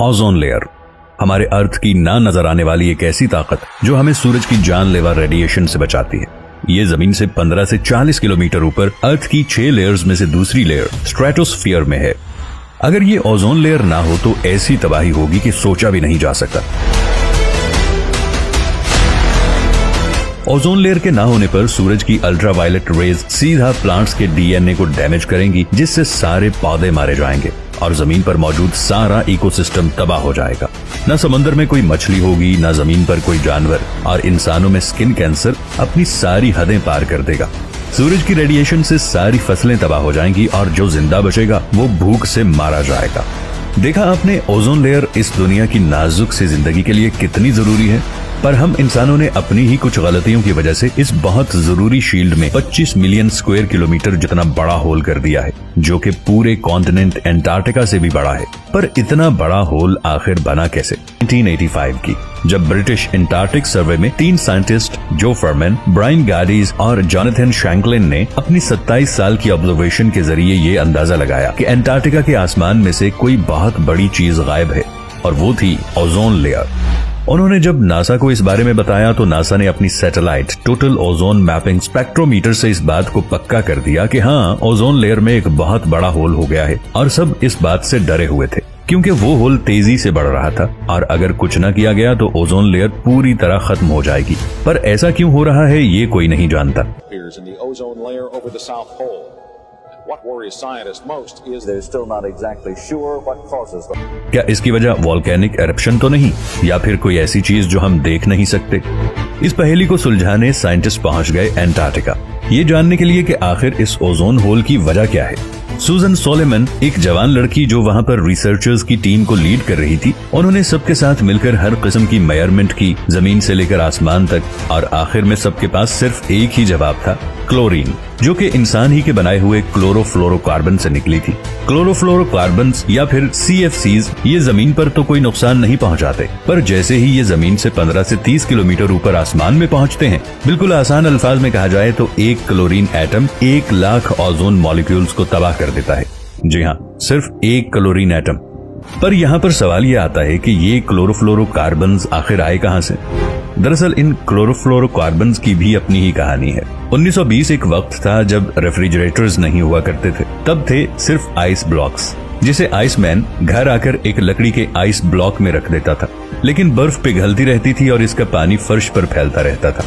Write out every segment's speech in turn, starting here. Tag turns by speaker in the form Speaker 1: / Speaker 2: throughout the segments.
Speaker 1: Ozone layer, हमारे अर्थ की ना नजर आने वाली एक ऐसी ताकत जो हमें सूरज की जानलेवा रेडिएशन से बचाती है। ये जमीन से 15 से 40 किलोमीटर ऊपर अर्थ की 6 लेयर्स में से दूसरी लेयर स्ट्रेटोस्फीयर में है। अगर ये ओजोन लेयर ना हो तो ऐसी तबाही होगी कि सोचा भी नहीं जा सकता। ओजोन लेयर के ना होने पर सूरज की अल्ट्रावायलेट रेज सीधा प्लांट्स के डीएनए को डैमेज करेंगी, जिससे सारे पौधे मारे जाएंगे और जमीन पर मौजूद सारा इकोसिस्टम तबाह हो जाएगा। न समंदर में कोई मछली होगी, न जमीन पर कोई जानवर, और इंसानों में स्किन कैंसर अपनी सारी हदें पार कर देगा। सूरज की रेडिएशन से सारी फसलें तबाह हो जाएंगी और जो जिंदा बचेगा वो भूख से मारा जाएगा। देखा आपने ओजोन लेयर इस दुनिया की नाजुक सी जिंदगी के लिए कितनी जरूरी है, पर हम इंसानों ने अपनी ही कुछ गलतियों की वजह से इस बहुत जरूरी शील्ड में 25 मिलियन स्क्वायर किलोमीटर जितना बड़ा होल कर दिया है, जो कि पूरे कॉन्टिनेंट एंटार्क्टिका से भी बड़ा है। पर इतना बड़ा होल आखिर बना कैसे? 1985 की जब ब्रिटिश एंटार्क्टिक सर्वे में 3 साइंटिस्ट जो फरमैन, ब्रायन गाडीज और जोनाथन शैंकलिन ने अपनी 27 साल की ऑब्जर्वेशन के जरिए ये अंदाजा लगाया कि एंटार्क्टिका के आसमान में से कोई बहुत बड़ी चीज गायब है, और वो थी ओजोन लेयर। उन्होंने जब नासा को इस बारे में बताया तो नासा ने अपनी satellite total ozone mapping spectrometer से इस बात को पक्का कर दिया कि हाँ, ओजोन लेयर में एक बहुत बड़ा होल हो गया है। और सब इस बात से डरे हुए थे क्योंकि वो होल तेजी से बढ़ रहा था और अगर कुछ न किया गया तो ओजोन लेयर पूरी तरह खत्म हो जाएगी। पर ऐसा क्यों हो रहा है ये कोई नहीं जानता।
Speaker 2: What worries scientists most is they're still not exactly sure what causes them.
Speaker 1: क्या इसकी वजह वोल्केनिक एरप्शन तो नहीं, या फिर कोई ऐसी चीज जो हम देख नहीं सकते? इस पहेली को सुलझाने साइंटिस्ट पहुंच गए एंटार्क्टिका, ये जानने के लिए कि आखिर इस ओजोन होल की वजह क्या है। सूजन सोलेमन, एक जवान लड़की जो वहां पर रिसर्चर्स की टीम को लीड कर रही थी, उन्होंने सबके साथ मिलकर हर किस्म की मेजरमेंट की, जमीन से लेकर आसमान तक, और आखिर में सबके पास सिर्फ एक ही जवाब था, क्लोरीन, जो कि इंसान ही के बनाए हुए क्लोरोफ्लोरोकार्बन से निकली थी। क्लोरोफ्लोरोकार्बन या फिर CFCs ये जमीन पर तो कोई नुकसान नहीं पहुंचाते, पर जैसे ही ये जमीन से 15 से 30 किलोमीटर ऊपर आसमान में पहुंचते हैं, बिल्कुल आसान अल्फाज में कहा जाए तो एक chlorine atom 1 lakh ozone molecules को तबाह कर देता है। जी हाँ, सिर्फ एक क्लोरीन एटम। पर यहाँ पर सवाल ये आता है कि ये क्लोरोफ्लोरोकार्बन आखिर आए कहाँ से? दरअसल इन क्लोरोफ्लोरोकार्बन की भी अपनी ही कहानी है। 1920 एक वक्त था जब रेफ्रिजरेटर्स नहीं हुआ करते थे। तब थे सिर्फ आइस ब्लॉक्स, जिसे आइसमैन घर आकर एक लकड़ी के आइस ब्लॉक में रख देता था, लेकिन बर्फ पिघलती रहती थी और इसका पानी फर्श पर फैलता रहता था।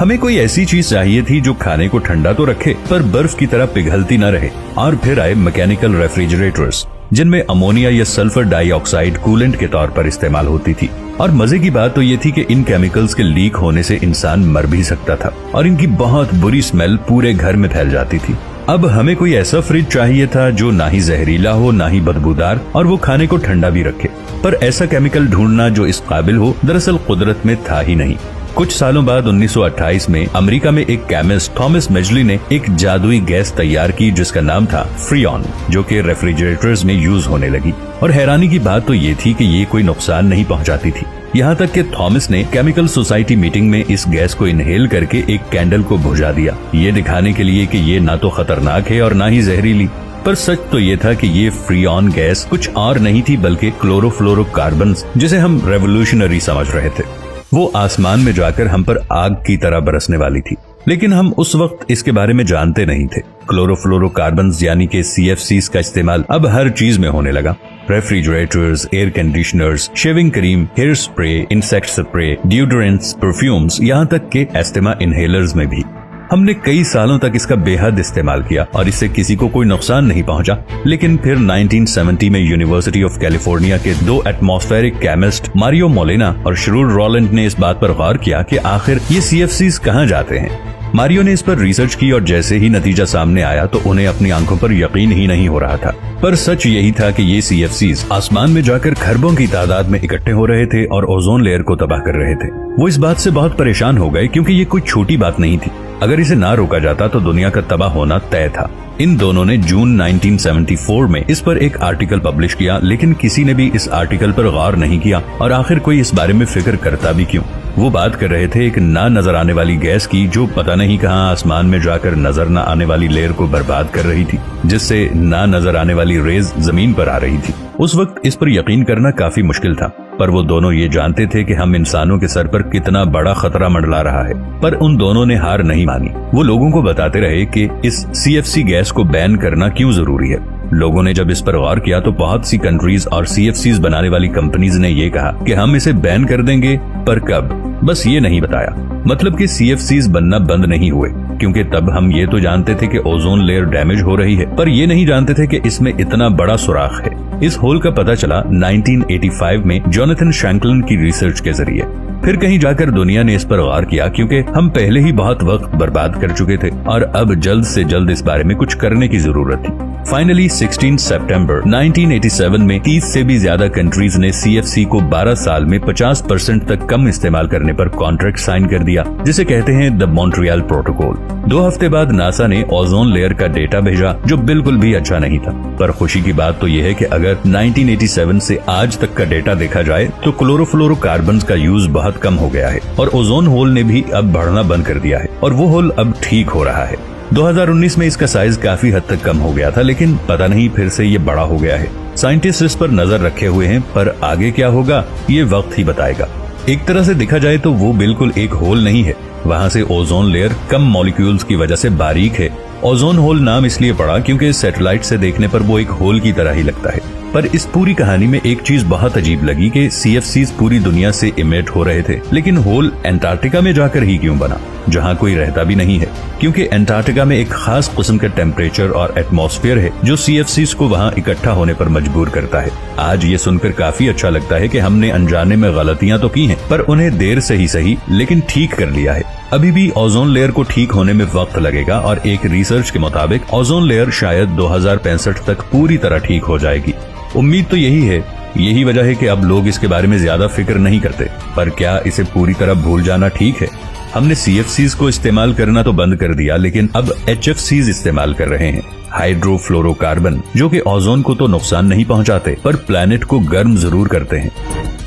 Speaker 1: हमें कोई ऐसी चीज चाहिए थी जो खाने को ठंडा तो रखे पर बर्फ की तरह पिघलती न रहे, और फिर आए मैकेनिकल रेफ्रिजरेटर्स, जिनमें अमोनिया या सल्फर डाइऑक्साइड कूलेंट के तौर पर इस्तेमाल होती थी। और मजे की बात तो ये थी कि इन केमिकल्स के लीक होने से इंसान मर भी सकता था और इनकी बहुत बुरी स्मेल पूरे घर में फैल जाती थी। अब हमें कोई ऐसा फ्रिज चाहिए था जो ना ही जहरीला हो, ना ही बदबूदार, और वो खाने को ठंडा भी रखे। पर ऐसा केमिकल ढूंढना जो इस काबिल हो दरअसल कुदरत में था ही नहीं। कुछ सालों बाद 1928 में अमेरिका में एक केमिस्ट थॉमस मेजली ने एक जादुई गैस तैयार की जिसका नाम था फ्रियॉन, जो कि रेफ्रिजरेटर्स में यूज होने लगी। और हैरानी की बात तो ये थी कि ये कोई नुकसान नहीं पहुंचाती थी। यहाँ तक कि थॉमस ने केमिकल सोसाइटी मीटिंग में इस गैस को इनहेल करके एक कैंडल को बुझा दिया, ये दिखाने के लिए कि ये ना तो खतरनाक है और ना ही जहरीली। पर सच तो ये था कि ये फ्रियॉन गैस कुछ और नहीं थी बल्कि क्लोरोफ्लोरोकार्बन, जिसे हम रेवोल्यूशनरी समझ रहे थे। वो आसमान में जाकर हम पर आग की तरह बरसने वाली थी, लेकिन हम उस वक्त इसके बारे में जानते नहीं थे। क्लोरोफ्लोरोकार्बन यानी कि CFCs का इस्तेमाल अब हर चीज में होने लगा। Refrigerators, air conditioners, shaving cream, hair spray, insect spray, deodorants, perfumes, यहाँ तक के एस्थमा इनहेलर्स में भी। हमने कई सालों तक इसका बेहद इस्तेमाल किया और इससे किसी को कोई नुकसान नहीं पहुंचा। लेकिन फिर 1970 में यूनिवर्सिटी ऑफ कैलिफोर्निया के 2 एटमॉस्फेरिक केमिस्ट मारियो मोलेना और श्रूर रोलैंड ने इस बात पर गौर किया कि आखिर ये CFCs कहाँ जाते हैं। मारियो ने इस पर रिसर्च की और जैसे ही नतीजा सामने आया तो उन्हें अपनी आंखों पर यकीन ही नहीं हो रहा था। पर सच यही था कि ये CFCs आसमान में जाकर खरबों की तादाद में इकट्ठे हो रहे थे और ओजोन लेयर को तबाह कर रहे थे। वो इस बात से बहुत परेशान हो गए क्योंकि ये कोई छोटी बात नहीं थी। अगर इसे ना रोका जाता तो दुनिया का तबाह होना तय था। इन दोनों ने जून 1974 में इस पर एक आर्टिकल पब्लिश किया, लेकिन किसी ने भी इस आर्टिकल पर गौर नहीं किया और आखिर कोई इस बारे में फिक्र करता भी क्यों। वो बात कर रहे थे एक ना नजर आने वाली गैस की, जो पता नहीं कहां आसमान में जाकर नजर न आने वाली लेयर को बर्बाद कर रही थी, जिससे ना नजर आने वाली रेज जमीन पर आ रही थी। उस वक्त इस पर यकीन करना काफी मुश्किल था, पर वो दोनों ये जानते थे कि हम इंसानों के सर पर कितना बड़ा खतरा मंडला रहा है। पर उन दोनों ने हार नहीं मानी। वो लोगों को बताते रहे कि इस CFC गैस को बैन करना क्यों जरूरी है। लोगों ने जब इस पर गौर किया तो बहुत सी कंट्रीज और CFCs बनाने वाली कंपनीज ने ये कहा कि हम इसे बैन कर देंगे, पर कब, बस ये नहीं बताया। मतलब कि CFCs बनना बंद नहीं हुए, क्योंकि तब हम ये तो जानते थे कि ओजोन लेयर डैमेज हो रही है, पर ये नहीं जानते थे कि इसमें इतना बड़ा सुराख है। इस होल का पता चला 1985 में जोनाथन शैंकलन की रिसर्च के जरिए। फिर कहीं जाकर दुनिया ने इस पर गौर किया, क्योंकि हम पहले ही बहुत वक्त बर्बाद कर चुके थे और अब जल्द से जल्द इस बारे में कुछ करने की जरूरत थी। फाइनली 16 सितंबर 1987 में 30 से भी ज्यादा कंट्रीज ने CFC को 12 साल में 50% तक कम इस्तेमाल करने पर कॉन्ट्रैक्ट साइन कर दिया, जिसे कहते हैं द मॉन्ट्रियल प्रोटोकॉल। 2 हफ्ते बाद नासा ने ओजोन लेयर का डेटा भेजा, जो बिल्कुल भी अच्छा नहीं था। पर खुशी की बात तो यह है कि अगर 1987 से आज तक का डेटा देखा जाए तो क्लोरोफ्लोरोकार्बन का यूज बहुत कम हो गया है और ओजोन होल ने भी अब बढ़ना बंद कर दिया है और वो होल अब ठीक हो रहा है। 2019 में इसका साइज काफी हद तक कम हो गया था, लेकिन पता नहीं फिर से ये बड़ा हो गया है। साइंटिस्ट इस पर नजर रखे हुए हैं, पर आगे क्या होगा ये वक्त ही बताएगा। एक तरह से देखा जाए तो वो बिल्कुल एक होल नहीं है, वहाँ से ओजोन लेयर कम मॉलिक्यूल्स की वजह से बारीक है। ओजोन होल नाम इसलिए पड़ा क्योंकि सैटेलाइट से देखने पर वो एक होल की तरह ही लगता है। पर इस पूरी कहानी में एक चीज बहुत अजीब लगी कि CFCs पूरी दुनिया से इमिट हो रहे थे, लेकिन होल एंटार्क्टिका में जाकर ही क्यों बना, जहाँ कोई रहता भी नहीं है। क्योंकि एंटार्क्टिका में एक खास किस्म का टेम्परेचर और एटमॉस्फेयर है जो CFCs को वहाँ इकट्ठा होने पर मजबूर करता है। आज ये सुनकर काफी अच्छा लगता है कि हमने अनजाने में गलतियां तो की हैं, पर उन्हें देर से ही सही लेकिन ठीक कर लिया है। अभी भी ओजोन लेयर को ठीक होने में वक्त लगेगा और एक रिसर्च के मुताबिक ओजोन लेयर शायद 2065 तक पूरी तरह ठीक हो जाएगी। उम्मीद तो यही है। यही वजह है कि अब लोग इसके बारे में ज्यादा फिक्र नहीं करते, पर क्या इसे पूरी तरह भूल जाना ठीक है? हमने CFCs को इस्तेमाल करना तो बंद कर दिया, लेकिन अब HFCs इस्तेमाल कर रहे हैं, हाइड्रोफ्लोरोकार्बन, जो कि ओजोन को तो नुकसान नहीं पहुंचाते पर प्लैनेट को गर्म जरूर करते हैं।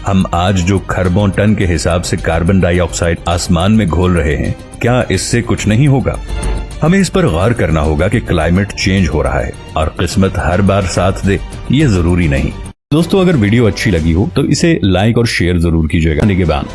Speaker 1: हम आज जो खरबों टन के हिसाब से कार्बन डाइऑक्साइड आसमान में घोल रहे हैं, क्या इससे कुछ नहीं होगा? हमें इस पर गौर करना होगा कि क्लाइमेट चेंज हो रहा है और किस्मत हर बार साथ दे ये जरूरी नहीं। दोस्तों, अगर वीडियो अच्छी लगी हो तो इसे लाइक और शेयर जरूर कीजिएगा। निगहबान।